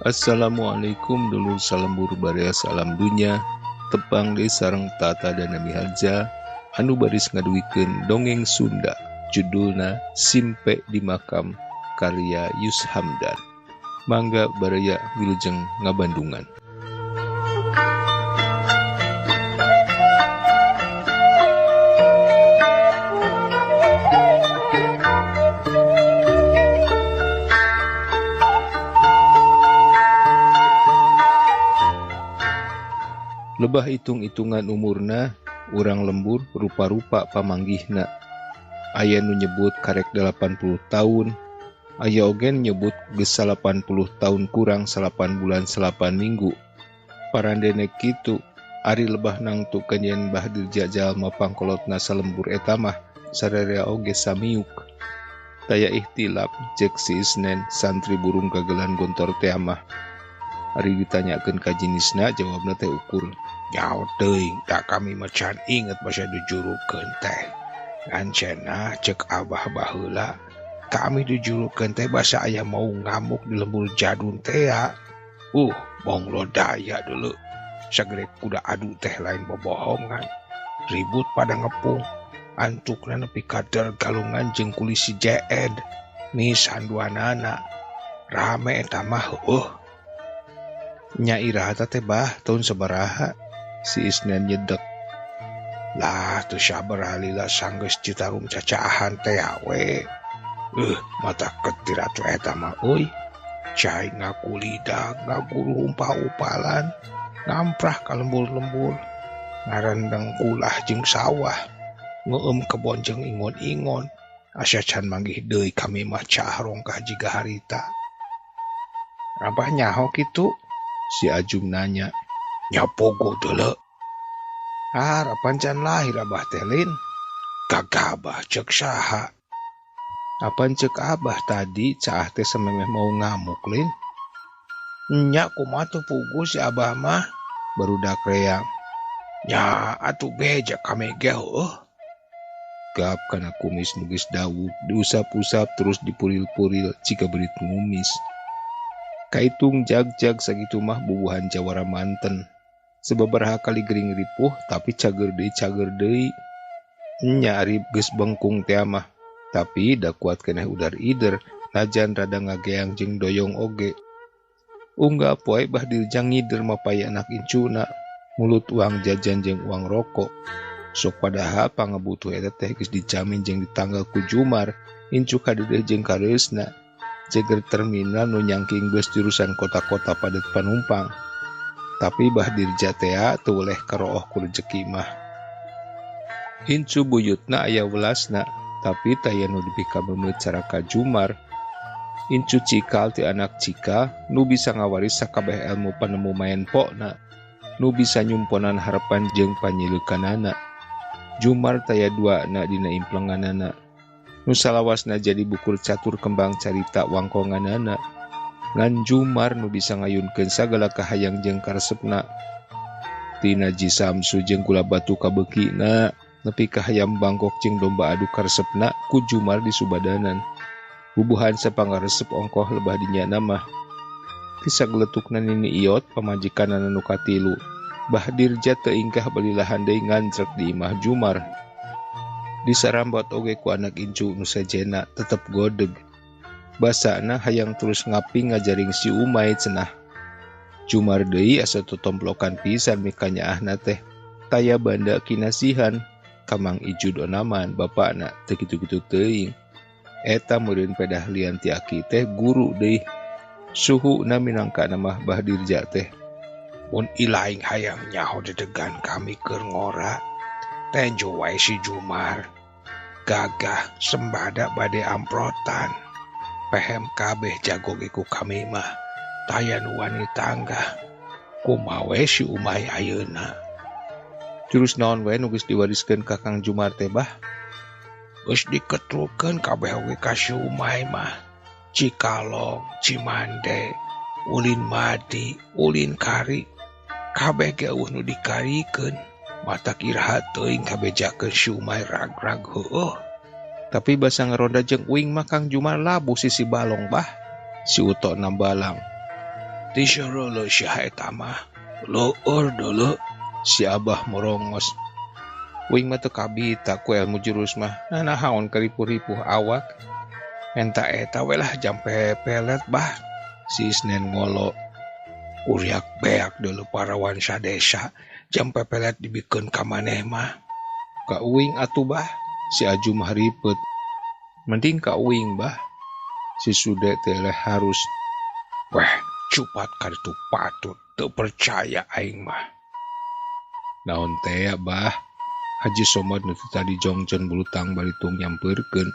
Assalamualaikum dulur salembur barea salam dunya tepang deui sareng tata dan Nabi Harja anu baris ngaduikeun dongeng Sunda judulna Simpe di Makam karya Yus Hamdan. Mangga baraya wilujeng ngabandungan. Lebah hitung-hitungan umurna, urang lembur rupa-rupa pamanggihna. Aya nu nyebut karek 80 tahun, aya ogen nyebut geus 80 tahun kurang 8 bulan 8 minggu. Parandene kitu, ari lebah nangtu kenyen Bahdir jalma pangkolotna salembur eta mah sadaya oge samiuk. Taya ihtilaf cek si Isnen santri burung gagelan gontor teh mah. Ari ditanyakeun ka jenisna jawabna teh ukur. Nyaho teuing, tak kami macan inget basa dijurukeun teh. Ngancena cek abah baheula, kami dijurukeun teh basa aya mau ngamuk di lembur jadun teh ya. Bonglo daya dulu. Sagede kuda adu teh lain bobohongan. Ribut pada ngepung. Antukna nepi kader galungan jeung kuli si Jed. Nih sanduanana. Rame eta mah Nya iraha teh bah tahun sabaraha? Si Isnen nyedek. Lah tuh sabar halila sanggeus Citarum cacahan teh we. Mata ketir atuh eta mah euy. Cai ngakulida, ngaguru umpah-umpalan, ngamprah ka lembur-lembur, ngarendeng kulah jeung sawah, ngeueum kebon jeung ingon-ingon, asa can manggih deui kami mah cahrong ka jiga harita. Rabah nyaho kitu? Si Ajum nanya. Nyapogo deuleu. Harapan can lahir abah teh lin. Gagabah cek saha. Apan cek abah tadi caah teh samemeh mau ngamuk lin. Nya kumaha teu pugu si abah mah barudak reang. Nya atuh beja kamege Gap kana kumis nu geus dawuk diusap-usap terus dipuril-puril cika berit ngumis. Kaitung jag-jag sagitu mah bubuhan jawara manten. Sababaraha kali gering ripuh tapi cager deui. Nya ari geus bengkung teh mah. Tapi da kuat keneh udar ider najan rada ngageang jeung doyong oge. Unggal poe Bahdir jang ngider mapaya anak incuna. Mulut uang jajan jeung uang rokok. Sok padahal pangabutuh eta teh geus dijamin jeung ditanggal ku Jumar. Incu kadeudeung jeung kareusna. Ceger terminal nu nyangking bus jurusan kota-kota padat panumpang. Tapi Bahdir jatea teu leh karooh ku rezeki mah. Incu buyutna aya welasna, tapi taya nu dipikabemeut caraka Jumar. Incu cikal ti anak cika nu bisa ngawaris sakabeh ilmu panemu maen pokna, nu bisa nyumponan harapan jeung panyileukanana. Jumar taya duana dina implenganana. Nu salawasna jadi bukur catur kembang carita wangkonganana. Ngan Jumar nu bisa ngayunkeun sagala kahayang jeung karesepna. Ti Naji Samsu jeung gula batu kabeukina nepi ka hayam bangkok jeung domba adu karesepna ku Jumar di Subadanan. Bubuhan sapangaresep ongkoh lebah dinyana mah. Ti sageletukna nini iot pamajikanana nu katilu. Bahdir ja teu ingkah balilahan deui ngancrek di imah Jumar. Disarambot oge ku anak incu nu sajena tetep godeg. Basana hayang terus ngaping ngajaring si Umay cenah. Jumar deui asa totomplokan pisan mika nyaahna teh. Taya banda kinasihan ka Mang Ijud onaman bapana teu kitu-kitu teuing. Eta meureun pedah lian ti aki teh guru deui. Suhuna minangka mah Bahdir ja teh. Mun ilaing hayang nyaho dedegan kami keur ngora. Tenjo wae si Jumar. Gagah sembada bade amprotan. Pehem kabeh jago iku kami mah. Taya nu wani tangga. Kumaha we si Umay ayeuna. Jurus naon we nu geus diwariskeun ka Kang Jumar teh bah? Geus diketrulkeun kabeh oge ka si Umay mah. Cikalong, Cimande, Ulin Madi, Ulin Kari. Kabeh ge eueuh nu dikarikeun. Mata kiraha teuing kabejakeun si Umay rag-rag Tapi basa ngaronda jeung uing mah Kang Jumar labuh sisi balong bah. Si Uto nambalang. Disuruh lo syah eta mah. Leur dulu. Si Abah morongos. Uing mah teu kabita ku ilmu jurus mah. Nanahaon karipuh-ripuh awak. Enta eta we lah jampe pelet bah. Si Isnen ngolo. Uriak beak dulu parawan sadesa. Jampe pelet dibikeun ka maneh mah. Ka uing atuh bah. Si Aju mah ripet. Mending ka uing bah. Si Sude teh harus. Weh, cupat kaditu patut. Teu percaya aing mah. Naon teh ya bah. Haji Somad nu tadi jongcen bulutang balitung nyampeurkeun.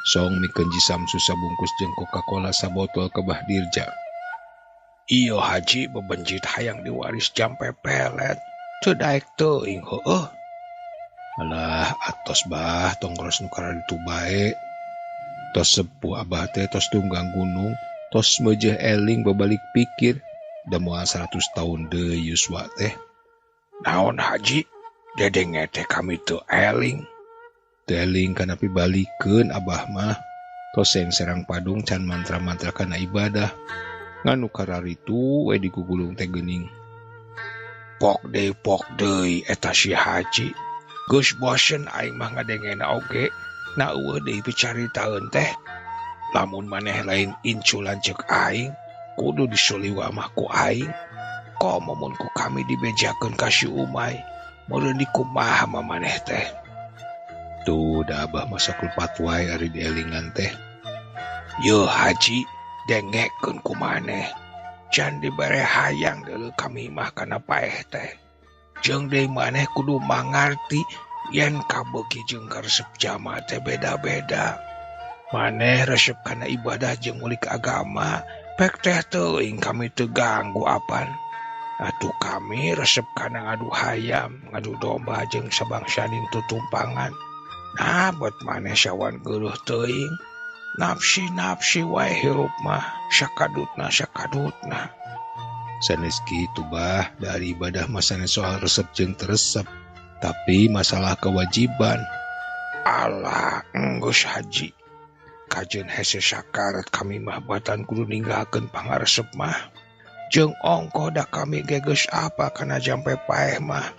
Song mikeun Ji Samsu sabungkus jeung Coca-Cola sabotol ke Bah Dirja. Iyo Haji bebenjit hayang diwaris jampe pelet. Teu daek teuing heueuh. Alah atos bah tongkros nu kara ditu bae. Tos sepuh Abah teh tos tunggang gunung. Tos meujeeh eling babalik pikir. Da moal 100 tahun deui Yuswa teh. Naon Haji? Dedenge teh kami teu eling. Teu eling kana pibalikeun Abah mah. Tos seng serang padung can mantra-mantra kana ibadah. Nganu kararitu we digugulung teh geuning. Pok deui eta si Haji. Geus bosen aing mah ngadengena oge. Na eueuh deui picaritaeun teh. Lamun maneh lain inculan ceuk aing, kudu disuliwa mah ku aing. Komo mun ku kami dibejakeun ka si Umay. Meureun dikumaha mah maneh teh. Tuh da Abah masa lepat wae ari dielingan teh. Yo Haji, dengekeun ku maneh. Can dibere hayang deuleu kami mah kana paeh teh. Jeung deui maneh kudu mangarti yen kabeuki jeung karesep jama teh beda-beda. Maneh resep kana ibadah jeung ngulik agama, pek teh teuing kami teu ganggu apan. Atuh kami resep kana ngadu hayam, ngadu domba jeung sabangsaning tutumpangan. Nah, buat maneh sawan geuruh teuing. Napsi wae hirup mah, sakadutna. Sanes kitu bah, dari ibadah mah sanes soal resep jeung teresep, tapi masalah kewajiban. Alah, enggeus Haji. Kajeun hese sakarat kami mah batan kudu ninggalkeun pangaresep mah. Jeung ongkoh da kami geus apa kana jampe paeh mah.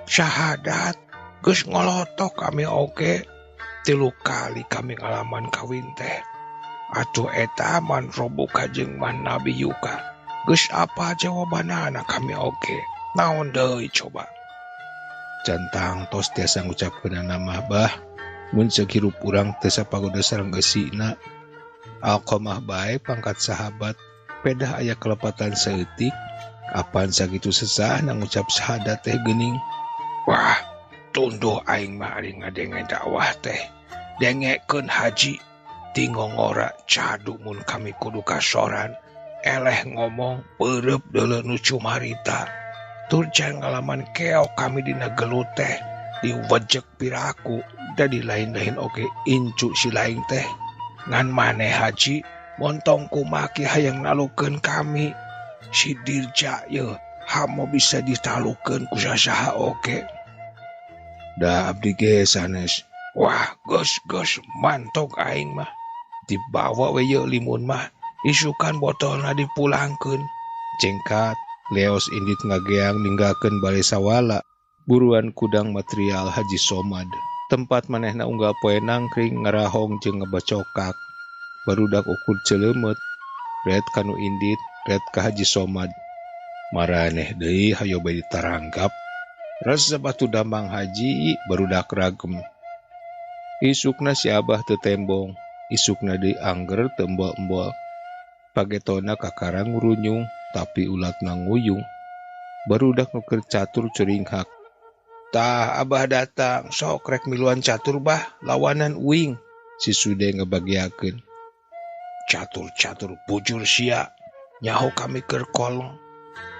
Syahadat, geus ngolotok kami oge. 3 kali kami ngalaman kawin teh. Atuh eta man robuka jeung man Nabi Yuka. Geus apa jawabanana kami oge. Naon deui coba? Cantang tos tiasa ngucapkeun nama bah. Mun ceuk hirup urang teu sapagoda sareng eusina. Alqamah bae pangkat sahabat. Pedah aya kelepatan saeutik. Apaan sakitu sesahna ngucap syahadat teh geuning. Wah, tunduh aing mah ari ngadenge dakwah teh. Dengekeun Haji. Tingongora cadu mun kami kudu kasoran. Eleh ngomong peureup deuleu nu cumarita. Tur can ngalaman keok kami dina gelut teh. Diwejek piraku. Da di lain-lain oge incu si lain teh. Ngan maneh Haji. Montong kumaki hayang nalukeun kami. Si Dirja ye hamo bisa ditalukeun ku sasaha oge. Da abdi ge sanes. Wah, geus mantog aing mah. Dibawa we ye limun mah. Isukan botolna dipulangkeun. Cengkat, leos indit ngageang ninggalkeun balai sawala. Buruan kudang material Haji Somad. Tempat manehna unggal poe nangkring ngarahong jeung ngebacokak. Barudak ukur celeumeut. Red kanu indit, red ka Haji Somad. Maraneh deui hayo bae ditaranggap. Rasa batu dambang Haji barudak ragem. Isukna si Abah teu tembong. Isukna deui angger teu embol-embol. Pagetona kakarang ngurunyung, tapi ulatna nguyung. Barudak nu keur catur curinghak. Tah Abah datang, sok rek miluan catur bah, lawanan uing. Si Sude ngebagiakeun. Catur bujur sia, nyaho kami keur kolong.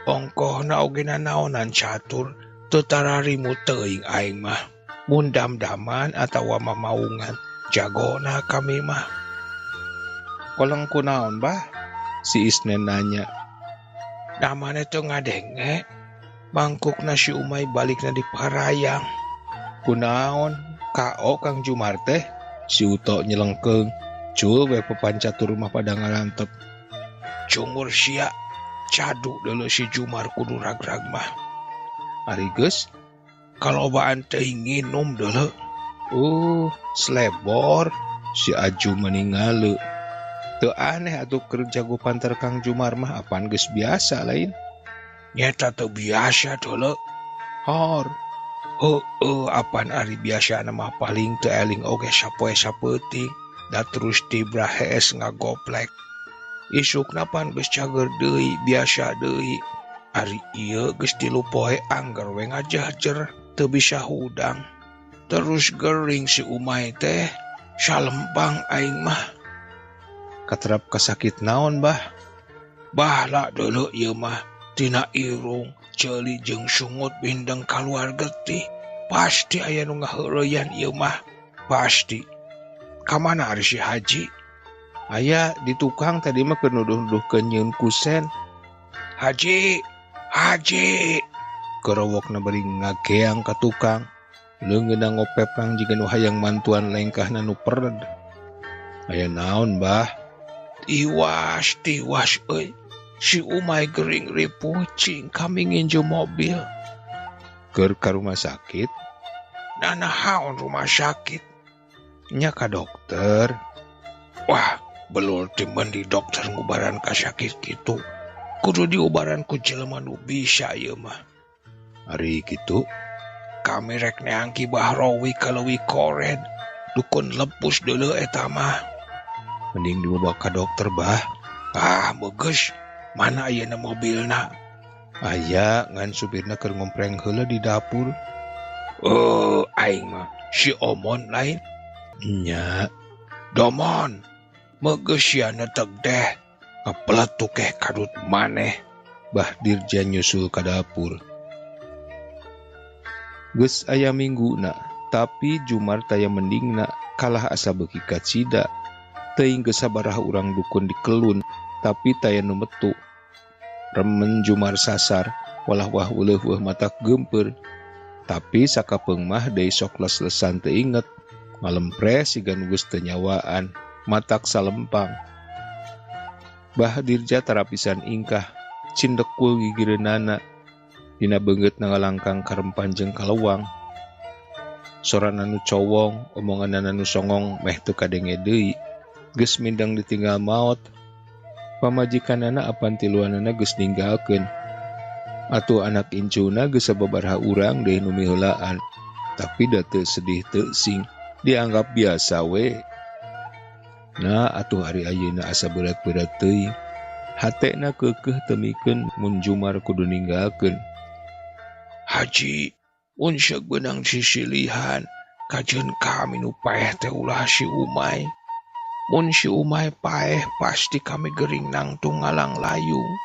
Ongkohna oge nanaonan catur, teu tararimu teuing aing mah. Mun dam-daman atawa mamaungan, jagona kami mah. Kolong kunaon bah? Si Isnen nanya. Namanya tuh ngadenge. Mangkukna si Umay balikna di Parayang. Kunaon? Kao Kang Jumar teh? Si Uto nyelengkeung. Cul we pepancatur rumah pada ngarantep. Cungur sia. cadu dulu si Jumar kudu ragrag mah. Ari geus, Kalobaan teh nginum dulu. slebor si Aju meninggal. Teu aneh atuh keur jago pantar Kang Jumar mah apaan geus biasa lain. Nyata teu biasa dulu. Hor, Apaan ari biasa nama paling teu eling oge sapoe sapeuting. Da terus tibra hees ngagoplek. Isukna pan geus cager deui, biasa deui. Ari ieu geus 3 poe angger we ngajahjer, teu bisa hudang. Terus gering si Umay teh, salempang aing mah. katerap kasakit naon bah? Bahla dulu ieu mah, tina irung, ceuli jeung sungut bindeng kaluar getih. Pasti aya nu ngaheureyan ieu mah, pasti. Kamana ari si Haji? Aya di tukang tadi mah keur nuduh-nuduhkeun nyieun kusen. Haji, Kerowokna bari ngageang ka tukang. Leungeunna ngopeprang jiga nu hayang mantuan lengkahna nu perd. Aya naon bah? Tiwas euy. Si Umay gering ripucing kami nginjem mobil. Keur ka rumah sakit? Nanahaon rumah sakit? Nya ka dokter. Wah, belur timbang di dokter ngubaran ka sakit gitu. Kudu diubaran ku jelema nu bisa ieu mah. Ari kitu, Kami rek neangki Bahrowi kaleuwi kored. Dukun lepus deuleu eta mah. mending dibawa ka dokter bah. Begeus. Mana ayeuna mobilna? Aya ngan supirna keur ngompreng heula di dapur. Aing mah si Omon lain. Nya, Domon, megeus sia neteg deh. Ngepeletuk kadut maneh. bah Dirja nyusul ka dapur. Geus aya mingguna, tapi Jumar taya mendingna kalah asa beuki ka cida. Teuing geus sabaraha urang dukun dikelun, tapi taya nu metu. Remen Jumar sasar, walah uleuh weuh matak geumpeur. Tapi sakapeung mah deui sok les-lesan teu inget. Ngalempres siga nu geus teu nyawaan, matak salempang. Bah Dirja tarapisan ingkah, cindekul gigireunana. Dina beungeutna ngalangkang karempan jeung kalewang. Sorana nu cowong, omonganna nu songong meh teu kadenge deui. Geus mindeng ditinggal maot. Pamajikanana apan tiluanana geus ninggalkeun. Atuh anak incuna geus sababaraha urang deui nu miheulaan. Tapi da teu sedih teu sing, dianggap biasa we. Nah atuh ari ayeuna asa berat-berat teuing. Hatena keukeuh teu mikeun mun Jumar kudu ninggalkeun. Haji, mun syeuk beunang sisilihan, kajeun kami nu paeh teh ulah si Umay. Mun si Umay paeh pasti kami gering nangtung ngalang layung.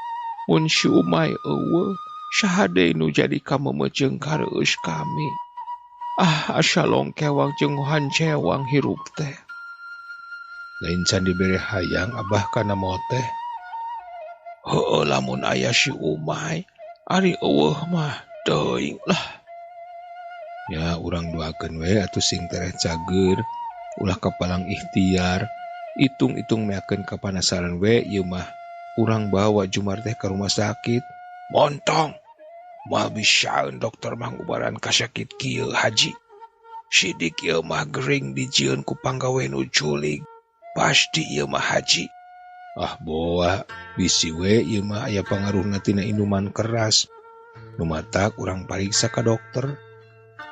Mun si Umay eueuh, saha deui nu jadi kameumeuceung kareueus kami. Asa longkewang jeung hancewang hirup teh. Lain can dibere hayang abah kana maot teh. Heueuh lamun aya si Umay, ari eueuh mah teuing lah. Ya urang doakeun we atuh sing tereh cager, ulah kapalang ikhtiar. Itung-itung meakeun kapanasaran we ieu mah. Urang bawa Jumar teh ka rumah sakit. Montong, moal bisaeun dokter mah ngubaran ka sakit kieu Haji. Sidik ieu mah gering dijieun ku panggawe nu culig. Pasti ieu mah Haji. Boa, bisi we ieu mah aya pangaruhna tina inuman keras. Nu matak urang pariksa ka dokter.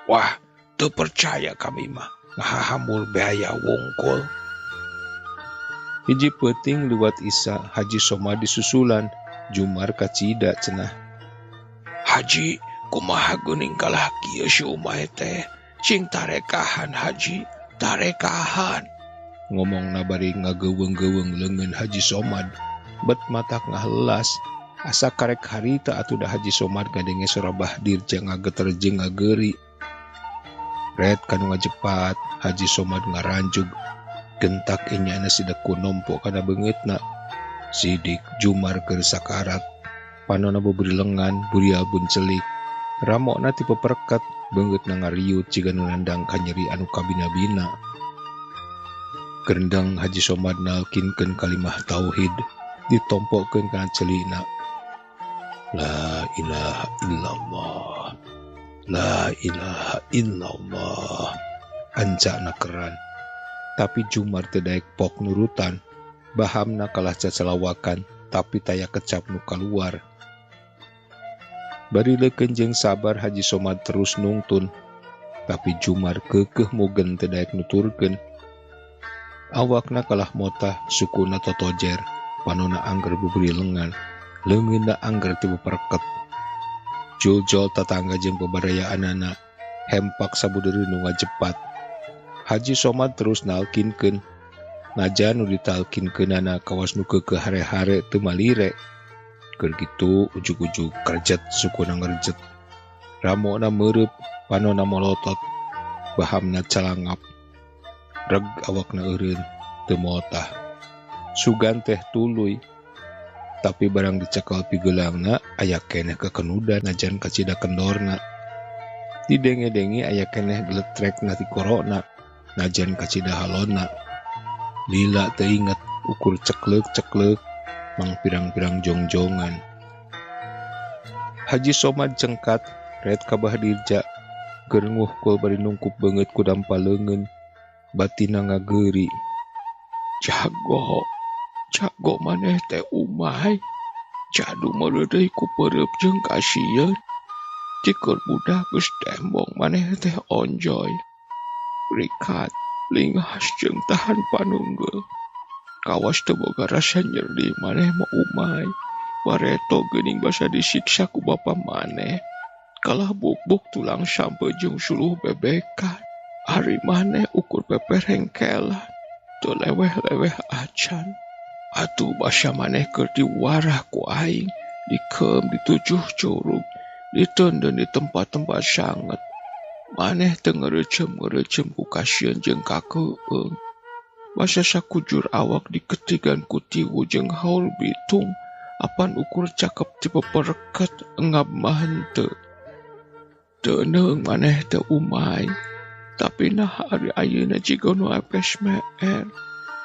Wah, teu percaya kami mah. Ngahahamul beaya wungkul. Hiji peuting liwat Isa Haji Somad disusulan. Jumar kacida cenah. Haji, kumaha geuning kalah kieu si Umay teh. Cing tarekahan Haji, tarekahan. Ngomongna bari ngageuweung-geuweung leungeun Haji Somad. Bet matak ngahelas. Asa karek harita atuh da Haji Somad gadenge sorabah Dirja ngageter jeung ngageuri. Red kanu ngajepat, Haji Somad ngaranjug. Gentak enyana sidak ku nompo kana beungeutna. Sidik Jumar keur sakarat. Panonna beberi lengan, buri albun celik. Ramokna ti peperket, beungeutna ngariut jiga nu nandang ka nyeri anu kabina-bina. Gerendang Haji Somad nalkinkeun kalimah tauhid, ditompokeun kana celina. La ilaha illallah. La ilaha illallah. Ancakna keran. Tapi Jumar teu daek pok nurutan. Bahamna kalah cacalawakan, tapi taya kecap nu kaluar. Bari leukeun jeung sabar Haji Somad terus nungtun. Tapi Jumar keukeuh mogen teu daek nuturkeun. Awakna kalah motah, sukuna totojer, panonna angger buberi lengan, leungeunna angger teu bepereket. Juljol tatangga jeung pabarayaanana, hempak sabudeureun nu ngajepat. Haji Somad terus nalkinkeun. Najan nu ditalkinkeunana kawas nu keukeuh hare-hare teu malire. Keur kitu ujug-ujug kerjet sukuna ngerjet. Ramona meureub, panonna molotot, bahamna calangap. Reg awakna eureun teu motah. Sugan teh tuluy. Tapi barang dicekel pigeulangna aya keneh kekenudan najan kacida kendorna. Didenge-denge aya keneh geletrek ti korona najan kacida halonna. Lila teu inget ukur ceklek-ceklek mang pirang-pirang jongjongan. Haji Somad cengkat ret ka Bahdirja keur nguhkul bari nungkup beungeut ku dampaleungeun. Batina ngageuri. Jago maneh teh umay. Jadu meureun deui ku peureup jeung kasieun. Jikeun budak geus tembong maneh teh onjoy. Rikat, lingas jeung tahan panunggul. Kawas teu boga rasa nyeri maneh mah umay. Wareto geuning basa disiksa ku bapa maneh. Kalah buk-buk tulang sampe jeung suluh bebekan. Ari maneh ukur peper hengkelan. Teu leweh-leweh acan. Atuh basa maneh keur diwarah ku aing. Dikeum di 7 curug. Diteundeun di tempat-tempat sanget. Maneh teu ngeureuceum ku kasieun jeung kakeueung. Basa sakujur awak diketigan ku tiwu jeung haul bitung. Apan ukur cakep tipe pereket engap mah henteu. Deuneung maneh teu umay. Tapi nah ari ayeuna jiga nu apes meer.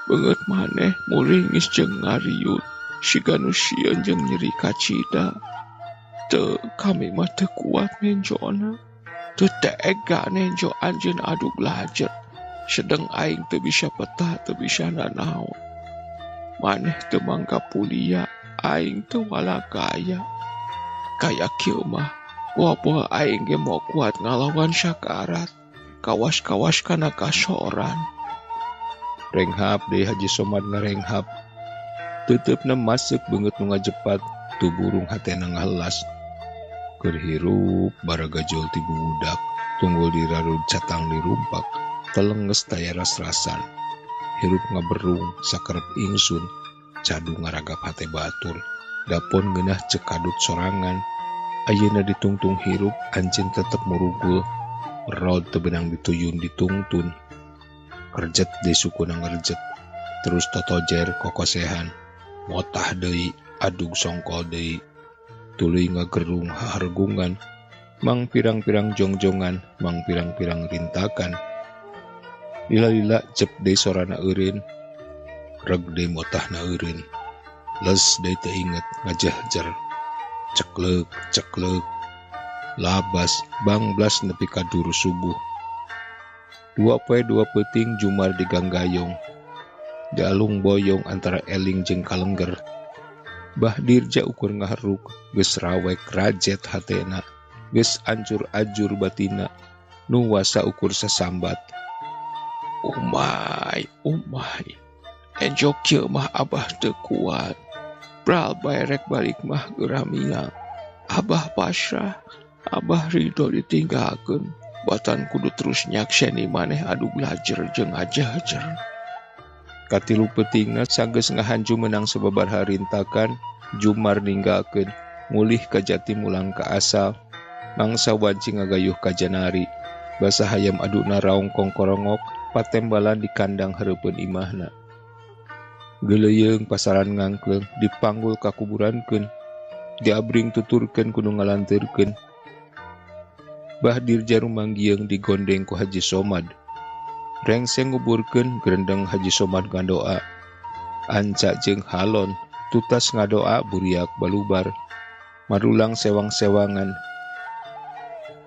Beungeut maneh muringis jeung ngariut. Siga nu sieun jeung nyeri kacida. Teu kami mah teu kuat nenjona. Teu tega nenjo anjeun adu belajar. Sedeng aing teu bisa petah, teu bisa nanaon. Maneh teu mangga pulia, aing teu walagaya. Kaya kieu mah, poho-poho aing ge moal kuat ngalawan sakarat. Kawas-kawas kana kasoran. Renghap deui Haji Somad ngarenghap. Teuteupeuna masuk beungeut nu ngajepat, tu burung hatena ngahelas. Keur hirup baraga jol ti budak, tunggul dirarud catang dirumpak, telenges taya ras-rasan. Hirup ngaberung sakerep ingsun, cadu ngaragap hate batur, dapon geunah cek kadut sorangan. Ayeuna ditungtung hirup anjeun tetep murugul, rod teu beunang dituyun ditungtun. Kerjet deui sukuna ngerjet, terus totojer kokosehan, motah deui, adug songkol deui. Tuluy ngagerung hahargungan, mang pirang-pirang jongjongan, mang pirang-pirang rintakan. Lila-lila cep deui sorana eureun, reg deui motahna eureun. Les deui teu inget ngajehjer, ceklek, labas, bangblas nepi ka duru subuh. 2 poe 2 peuting Jumar di Ganggayong. Dialung boyong antara eling jeung kalengger. Bahdirja ukur ngaheruk, geus rawek rajet hatena, geus ancur-ajur batina, nu wasa ukur sasambat. Umay, enjok kieu mah abah teu kuat. Pral bae rek balik mah geramia. Abah pasrah, abah ridho ditinggalkeun. Batan kudu terus nyakseni maneh adu belajar jeung ajajar. Katilu peutingna sanggeus ngahanju menang sababaraha rintakan, Jumar ninggalkeun, mulih ka jati mulang ka asal. Mangsa wanci ngagayuh ka Janari. Basa hayam aduna raong kongkorongok, patembalan di kandang hareupeun imahna. Geuleyeung pasaran ngangkleung, dipanggul ka kuburankeun. Diabring tuturkeun kudu ngalanteurkeun. Bahdirja rumanggieung digondeng ku Haji Somad. Rengseng nguburkeun gerendeng Haji Somad ngadoa. Anca jeung halon tutas ngadoa buriak balubar. marulang sewang-sewangan.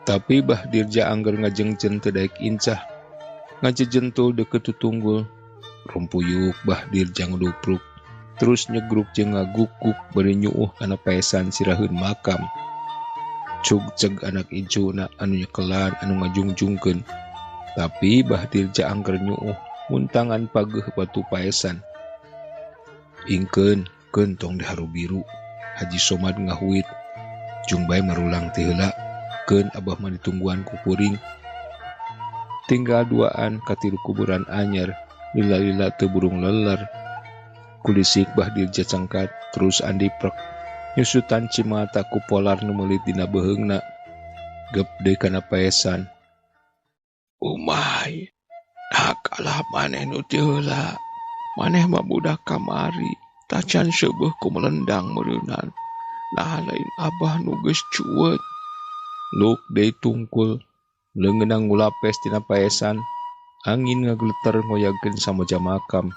Tapi bah dirja angger ngajengjen teu daek incah, ngajejentul deket tutunggul, rumpuyuk bah dirja ngudupruk, terus nyegruk jeung ngagukuk bari nyuuh kana paesan siraheun makam. Cug ceg anak ijuna anu nyekelan anu ngajungjungkeun, tapi bah dirja angger nyuuh muntangan pageuh batu paesan. Ingkeun keun tong diharu biru, Haji Somad ngahuit, jung bae marulang teh heula, keun abah mah ditungguan ku kuring. Tinggal duaan katilu kuburan anyar, lila-lila teu burung leler. Kulisik bah dirja cangkat, terus andiprek, nyusutan cimata ku polar nu meulit dina beheungna, gep deui kana paesan. Umay, hakalah maneh nu ti heula. Maneh mah budak kamari, tacan seueuh ku melendang meureunan. Nah lain abah nu geus cueut. Luk deui tungkul, leungeunna ngulapes tina paesan, angin ngagleter ngoyagkeun samoja makam.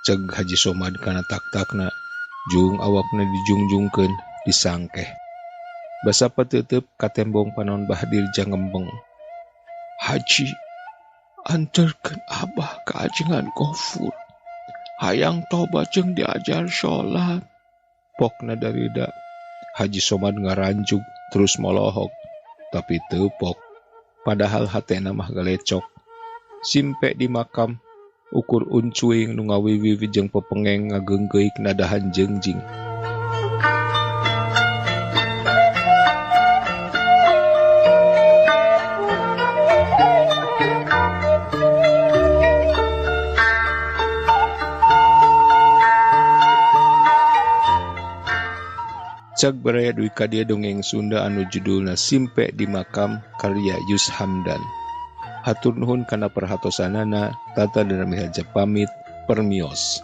Ceg Haji Somad kana tak-takna, jung awakna dijungjungkeun, disangkeh. Basa pateuteup ka tembong panon bah dirja ngembeng. Haji, anterkeun abah ka ajengan Gofur. Hayang tobat jeung diajar sholat. Pokna darida. Haji Somad ngaranjug terus molohok, tapi teu pok. Padahal hatena mah galecok. Simpe di makam, ukur uncuing nu ngawiwiwi jeung pepengeng ngageunggeuk nadahan jengjing. Cag baraya duwi ka dieu dongeng Sunda anu judulna Simpe di Makam karya Yus Hamdan. Hatur nuhun kana perhatosanana, tata dan pamit, permios.